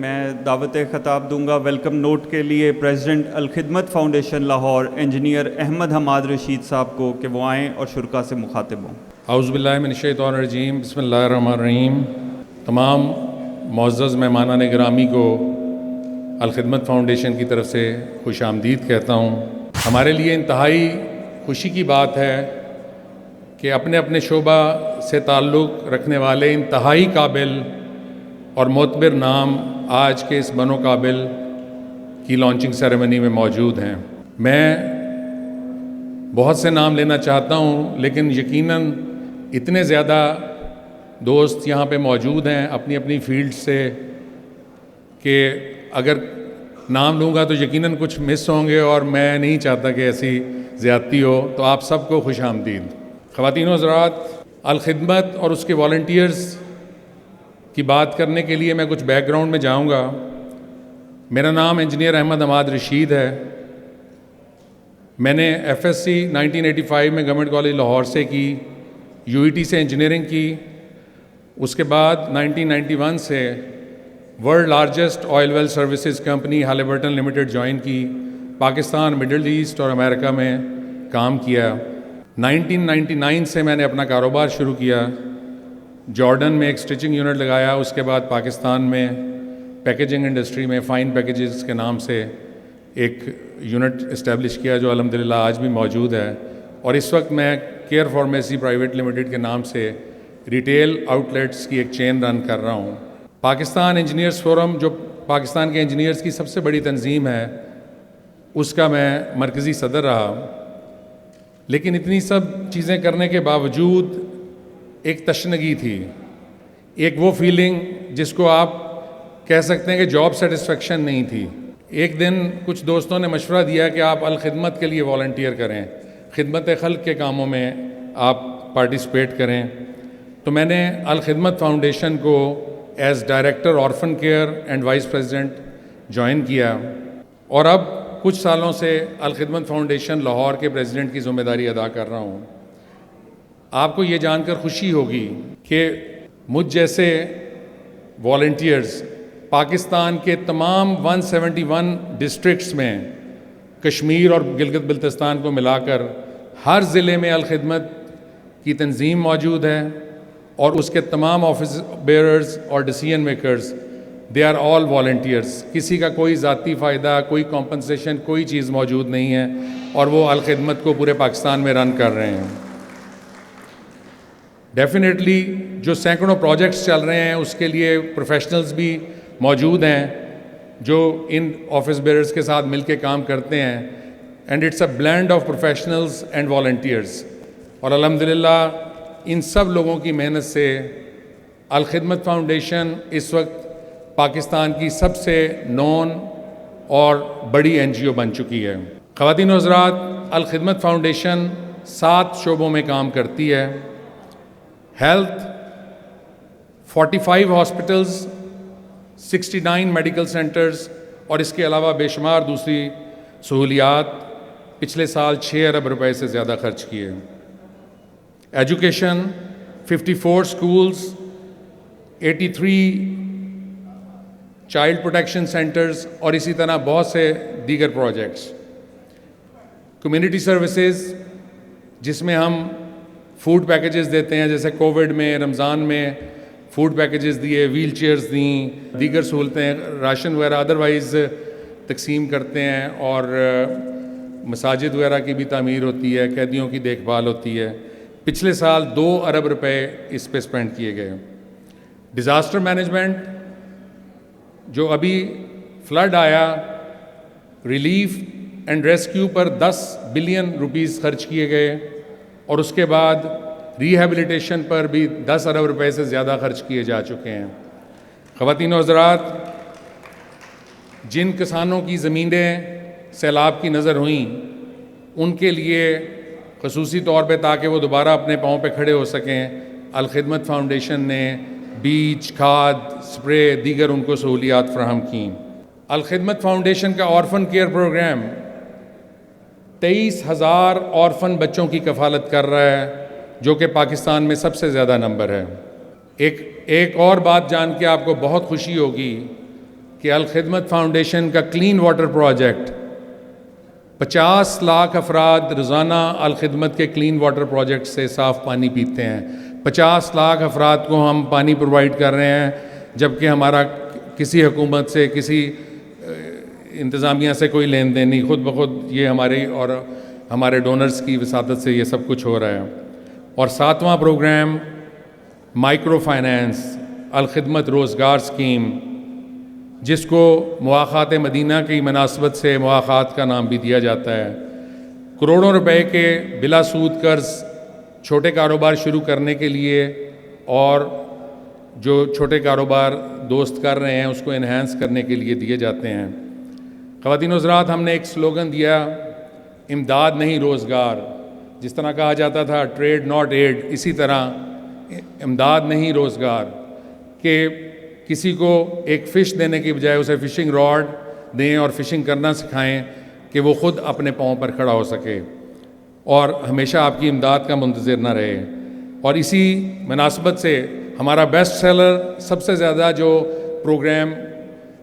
میں دعوت خطاب دوں گا ویلکم نوٹ کے لیے president Alkhidmat foundation Lahore engineer Ahmad Hammad Rashid صاحب کو کہ وہ آئیں اور شرکاء سے مخاطب ہوں۔ اعوذ باللہ من الشیطان الرجیم، بسم اللہ الرحمن الرحیم۔ تمام معزز مہمانان گرامی کو الخدمت فاؤنڈیشن کی طرف سے خوش آمدید کہتا ہوں۔ ہمارے لیے انتہائی خوشی کی بات ہے کہ اپنے اپنے شعبہ سے تعلق رکھنے والے انتہائی قابل اور معتبر نام آج کے اس بنو قابل کی لانچنگ سیریمنی میں موجود ہیں۔ میں بہت سے نام لینا چاہتا ہوں، لیکن یقیناً اتنے زیادہ دوست یہاں پہ موجود ہیں اپنی اپنی فیلڈ سے کہ اگر نام لوں گا تو یقیناً کچھ مس ہوں گے، اور میں نہیں چاہتا کہ ایسی زیادتی ہو۔ تو آپ سب کو خوش آمدید۔ خواتین و حضرات، الخدمت اور اس کے والنٹیئرز کی بات کرنے کے لیے میں کچھ بیک گراؤنڈ میں جاؤں گا۔ میرا نام انجینئر احمد حماد رشید ہے۔ میں نے ایف ایس سی 1985 میں گورنمنٹ کالج لاہور سے کی، یو ای ٹی سے انجینئرنگ کی۔ اس کے بعد 1991 سے world largest oil well services company Halliburton limited join کی، پاکستان، مڈل ایسٹ اور امریکہ میں کام کیا۔ 1999 سے میں نے اپنا کاروبار شروع کیا، جارڈن میں ایک سٹچنگ یونٹ لگایا۔ اس کے بعد پاکستان میں پیکیجنگ انڈسٹری میں فائن پیکیجز کے نام سے ایک یونٹ اسٹیبلش کیا، جو الحمدللہ آج بھی موجود ہے۔ اور اس وقت میں کیئر فارمیسی پرائیویٹ لمیٹڈ کے نام سے ریٹیل آؤٹ لیٹس کی ایک چین رن کر رہا ہوں۔ پاکستان انجینئرز فورم، جو پاکستان کے انجینئرز کی سب سے بڑی تنظیم ہے، اس کا میں مرکزی صدر رہا۔ لیکن اتنی سب چیزیں کرنے کے باوجود ایک تشنگی تھی، ایک وہ فیلنگ جس کو آپ کہہ سکتے ہیں کہ جاب سیٹسفیکشن نہیں تھی۔ ایک دن کچھ دوستوں نے مشورہ دیا کہ آپ الخدمت کے لیے والنٹیئر کریں، خدمت خلق کے کاموں میں آپ پارٹیسپیٹ کریں۔ تو میں نے الخدمت فاؤنڈیشن کو as director orphan care and vice president join کیا، اور اب کچھ سالوں سے الخدمت فاؤنڈیشن لاہور کے پریزیڈنٹ کی ذمہ داری ادا کر رہا ہوں۔ آپ کو یہ جان کر خوشی ہوگی کہ مجھ جیسے والنٹیئرز پاکستان کے تمام 171 ڈسٹرکٹس میں، کشمیر اور گلگت بلتستان کو ملا کر ہر ضلع میں الخدمت کی تنظیم موجود ہے، اور اس کے تمام آفس بیئررز اور decision makers they are all volunteers. کسی کا کوئی ذاتی فائدہ، کوئی کمپنسیشن، کوئی چیز موجود نہیں ہے، اور وہ الخدمت کو پورے پاکستان میں رن کر رہے ہیں۔ ڈیفینیٹلی جو سینکڑوں پروجیکٹس چل رہے ہیں اس کے لیے پروفیشنلز بھی موجود ہیں جو ان آفس بیئررز کے ساتھ مل کے کام کرتے ہیں، and it's a blend of professionals and volunteers. اور الحمدللہ ان سب لوگوں کی محنت سے الخدمت فاؤنڈیشن اس وقت پاکستان کی سب سے نون اور بڑی این جی او بن چکی ہے۔ خواتین و حضرات، الخدمت فاؤنڈیشن 7 شعبوں میں کام کرتی ہے: ہیلتھ، 45 ہاسپٹلز، 69 میڈیکل سینٹرز، اور اس کے علاوہ بے شمار دوسری سہولیات۔ پچھلے سال 6 ارب روپے سے زیادہ خرچ کیے۔ Education, 54 schools, 83 child protection centres, اور اسی طرح بہت سے دیگر پروجیکٹس۔ کمیونٹی سروسز، جس میں ہم فوڈ پیکیجز دیتے ہیں، جیسے کووڈ میں، رمضان میں فوڈ پیکیجز دیے، ویل چیئرز دیں، دیگر سہولتیں، راشن وغیرہ ادروائز تقسیم کرتے ہیں، اور مساجد وغیرہ کی بھی تعمیر ہوتی ہے، قیدیوں کی دیکھ بھال ہوتی ہے۔ پچھلے سال 2 ارب روپے اس پہ اسپینڈ کیے گئے۔ ڈیزاسٹر مینجمنٹ، جو ابھی فلڈ آیا، relief and rescue per 10 billion rupees خرچ کیے گئے، اور اس کے بعد ریہیبلیٹیشن پر بھی 10 ارب روپے سے زیادہ خرچ کیے جا چکے ہیں۔ خواتین و حضرات، جن کسانوں کی زمینیں سیلاب کی نظر ہوئیں، ان کے لیے خصوصی طور پہ تاکہ وہ دوبارہ اپنے پاؤں پہ کھڑے ہو سکیں، الخدمت فاؤنڈیشن نے بیج، کھاد، سپرے، دیگر ان کو سہولیات فراہم کیں۔ الخدمت فاؤنڈیشن کا آرفن کیئر پروگرام 23,000 آرفن بچوں کی کفالت کر رہا ہے، جو کہ پاکستان میں سب سے زیادہ نمبر ہے۔ ایک اور بات جان کے آپ کو بہت خوشی ہوگی کہ الخدمت فاؤنڈیشن کا کلین واٹر پروجیکٹ 50 لاکھ افراد روزانہ الخدمت کے کلین واٹر پروجیکٹ سے صاف پانی پیتے ہیں. 50 لاکھ افراد کو ہم پانی پرووائڈ کر رہے ہیں، جبکہ ہمارا کسی حکومت سے، کسی انتظامیہ سے کوئی لین دین نہیں، خود بخود یہ ہماری اور ہمارے ڈونرز کی وساطت سے یہ سب کچھ ہو رہا ہے. اور 7واں پروگرام مائکرو فائنانس الخدمت روزگار اسکیم، جس کو مواخات مدینہ کی مناسبت سے مواخات کا نام بھی دیا جاتا ہے. کروڑوں روپے کے بلا سود قرض چھوٹے کاروبار شروع کرنے کے لیے اور جو چھوٹے کاروبار دوست کر رہے ہیں اس کو انہینس کرنے کے لیے دیے جاتے ہیں. خواتین و حضرات، ہم نے ایک سلوگن دیا، امداد نہیں روزگار. جس طرح کہا جاتا تھا ٹریڈ ناٹ ایڈ، اسی طرح امداد نہیں روزگار، کہ کسی کو ایک فش دینے کی بجائے اسے فشنگ راڈ دیں اور فشنگ کرنا سکھائیں کہ وہ خود اپنے پاؤں پر کھڑا ہو سکے اور ہمیشہ آپ کی امداد کا منتظر نہ رہے. اور اسی مناسبت سے ہمارا بیسٹ سیلر سب سے زیادہ جو پروگرام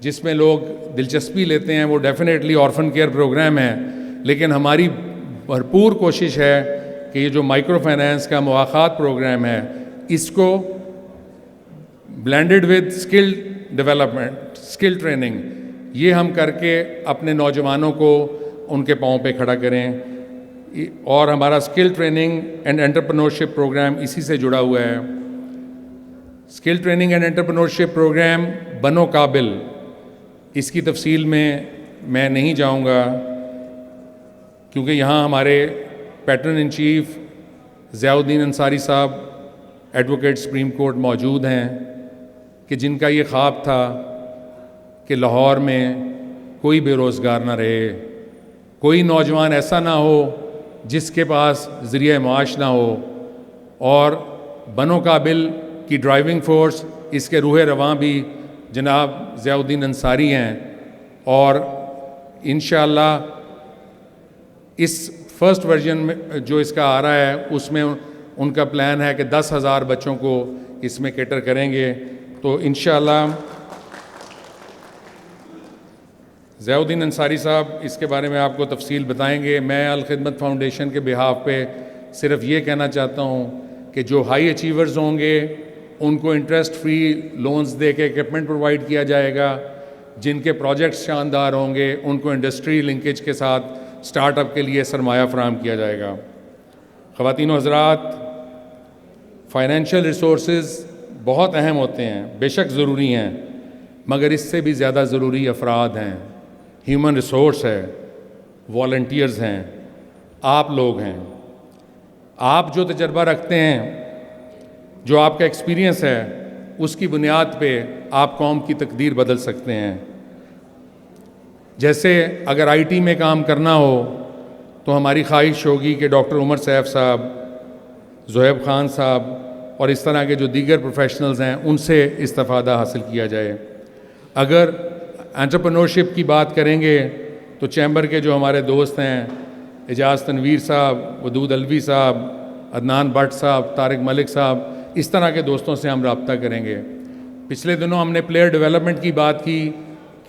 جس میں لوگ دلچسپی لیتے ہیں وہ ڈیفینیٹلی آرفن کیئر پروگرام ہے، لیکن ہماری بھرپور کوشش ہے کہ یہ جو مائکرو فائنانس کا مواخات پروگرام ہے اس کو blended with skill development, skill training, یہ ہم کر کے اپنے نوجوانوں کو ان کے پاؤں پہ کھڑا کریں. اور ہمارا skill training and entrepreneurship program اسی سے جڑا ہوا ہے. Skill training and entrepreneurship program Banu Qabil, اس کی تفصیل میں نہیں جاؤں گا کیونکہ یہاں ہمارے پیٹرن ان چیف ضیاء الدین انصاری صاحب ایڈوکیٹ سپریم کورٹ موجود ہیں، کہ جن کا یہ خواب تھا کہ لاہور میں کوئی بے روزگار نہ رہے، کوئی نوجوان ایسا نہ ہو جس کے پاس ذریعہ معاش نہ ہو. اور بنو قابل کی ڈرائیونگ فورس، اس کے روح رواں بھی جناب ضیاء الدین انصاری ہیں. اور انشاءاللہ اس فرسٹ ورژن میں جو اس کا آ رہا ہے اس میں ان کا پلان ہے کہ 10,000 بچوں کو اس میں کیٹر کریں گے. تو انشاءاللہ ضیاء الدین انصاری صاحب اس کے بارے میں آپ کو تفصیل بتائیں گے. میں الخدمت فاؤنڈیشن کے بہاف پہ صرف یہ کہنا چاہتا ہوں کہ جو ہائی اچیورز ہوں گے ان کو انٹرسٹ فری لونز دے کے اکوپمنٹ پرووائڈ کیا جائے گا. جن کے پروجیکٹس شاندار ہوں گے ان کو انڈسٹری لنکیج کے ساتھ سٹارٹ اپ کے لیے سرمایہ فراہم کیا جائے گا. خواتین و حضرات، فائنینشیل ریسورسز بہت اہم ہوتے ہیں، بے شک ضروری ہیں، مگر اس سے بھی زیادہ ضروری افراد ہیں، ہیومن ریسورس ہے، والنٹیئرز ہیں، آپ لوگ ہیں. آپ جو تجربہ رکھتے ہیں، جو آپ کا ایکسپیرینس ہے، اس کی بنیاد پہ آپ قوم کی تقدیر بدل سکتے ہیں. جیسے اگر آئی ٹی میں کام کرنا ہو تو ہماری خواہش ہوگی کہ ڈاکٹر عمر سیف صاحب، زہیب خان صاحب اور اس طرح کے جو دیگر پروفیشنلز ہیں ان سے استفادہ حاصل کیا جائے. اگر انٹرپرنورشپ کی بات کریں گے تو چیمبر کے جو ہمارے دوست ہیں، اعجاز تنویر صاحب، ودود الوی صاحب، عدنان بٹ صاحب، طارق ملک صاحب، اس طرح کے دوستوں سے ہم رابطہ کریں گے. پچھلے دنوں ہم نے پلیئر ڈیولپمنٹ کی بات کی.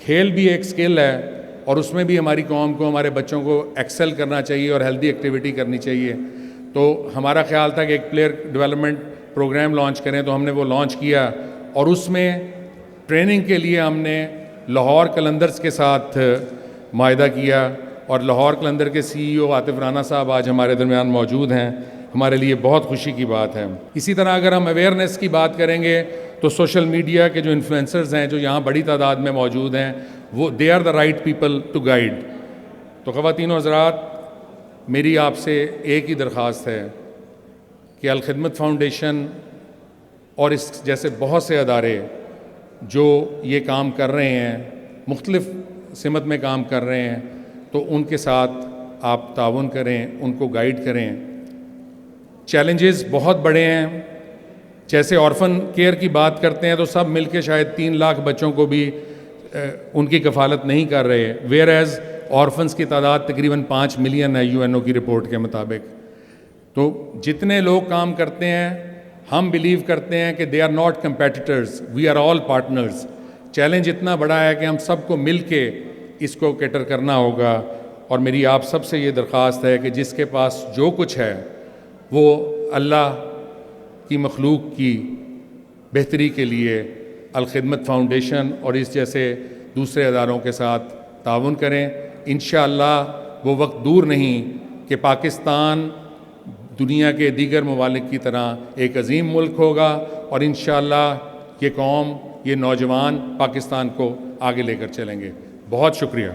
کھیل بھی ایک سکل ہے اور اس میں بھی ہماری قوم کو، ہمارے بچوں کو ایکسل کرنا چاہیے اور ہیلدی ایکٹیویٹی کرنی چاہیے. تو ہمارا خیال تھا کہ ایک پلیئر ڈیولپمنٹ پروگرام لانچ کریں، تو ہم نے وہ لانچ کیا اور اس میں ٹریننگ کے لیے ہم نے لاہور قلندرز کے ساتھ معاہدہ کیا. اور لاہور قلندر کے سی ای او عاطف رانا صاحب آج ہمارے درمیان موجود ہیں، ہمارے لیے بہت خوشی کی بات ہے. اسی طرح اگر ہم اویئرنیس کی بات کریں گے تو سوشل میڈیا کے جو انفلوئنسرز ہیں جو یہاں بڑی تعداد میں موجود ہیں، وہ they are the right people to guide. تو خواتین و حضرات، میری آپ سے ایک ہی درخواست ہے کہ الخدمت فاؤنڈیشن اور اس جیسے بہت سے ادارے جو یہ کام کر رہے ہیں، مختلف سمت میں کام کر رہے ہیں، تو ان کے ساتھ آپ تعاون کریں، ان کو گائیڈ کریں. چیلنجز بہت بڑے ہیں. جیسے آرفن کیئر کی بات کرتے ہیں تو سب مل کے شاید 3 لاکھ بچوں کو بھی ان کی کفالت نہیں کر رہے، ویئر ایز آرفنس کی تعداد تقریباً 5 ملین ہے یو این او کی رپورٹ کے مطابق. تو جتنے لوگ کام کرتے ہیں، ہم بلیو کرتے ہیں کہ they are not competitors, we are all partners. Challenge اتنا بڑا ہے کہ ہم سب کو مل کے اس کو کیٹر کرنا ہوگا، اور میری آپ سب سے یہ درخواست ہے کہ جس کے پاس جو کچھ ہے وہ اللہ کی مخلوق کی بہتری کے لیے الخدمت فاؤنڈیشن اور اس جیسے دوسرے اداروں کے ساتھ تعاون کریں۔ انشاءاللہ وہ وقت دور نہیں کہ پاکستان دنیا کے دیگر ممالک کی طرح ایک عظیم ملک ہوگا، اور انشاءاللہ یہ قوم، یہ نوجوان پاکستان کو آگے لے کر چلیں گے۔ بہت شکریہ۔